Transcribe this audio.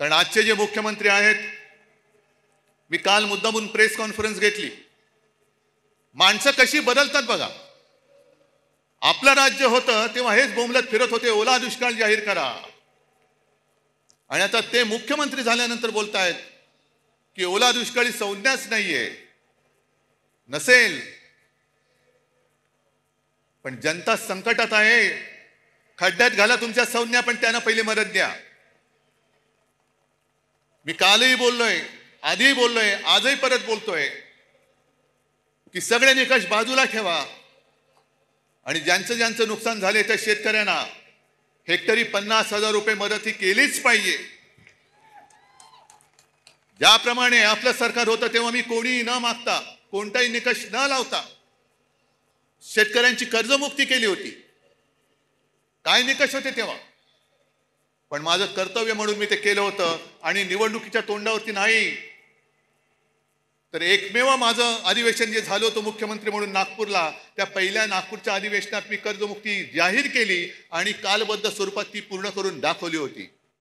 कारण आजचे जे मुख्यमंत्री आहेत, मी काल मुद्दामून प्रेस कॉन्फरन्स घेतली, माणसं कशी बदलतात बघा. आपलं राज्य होतं तेव्हा हेच बोंबलत फिरत होते, ओला दुष्काळ जाहीर करा. आणि आता ते मुख्यमंत्री झाल्यानंतर बोलतायत की ओला दुष्काळी संज्ञाच नाहीये. नसेल, पण जनता संकटात आहे. खड्ड्यात घाला तुमच्या संज्ञा, पण त्यांना पहिली मदत द्या. मी कालही बोललोय, आधीही बोललोय, आजही परत बोलतोय की सगळे निकष बाजूला ठेवा आणि ज्यांचं ज्यांचं नुकसान झाले त्या शेतकऱ्यांना हेक्टरी 50,000 रुपये मदत ही केलीच पाहिजे. ज्याप्रमाणे आपलं सरकार होतं तेव्हा मी कोणीही न मागता, कोणताही निकष न लावता शेतकऱ्यांची कर्जमुक्ती केली होती. काय निकष होते तेव्हा, पण माझं कर्तव्य म्हणून मी ते केलं होतं. आणि निवडणुकीच्या तोंडावरती नाही, तर एकमेव माझं अधिवेशन जे झालं होतं मुख्यमंत्री म्हणून नागपूरला, त्या पहिल्या नागपूरच्या अधिवेशनात मी कर्जमुक्ती जाहीर केली आणि कालबद्ध स्वरूपात ती पूर्ण करून दाखवली होती.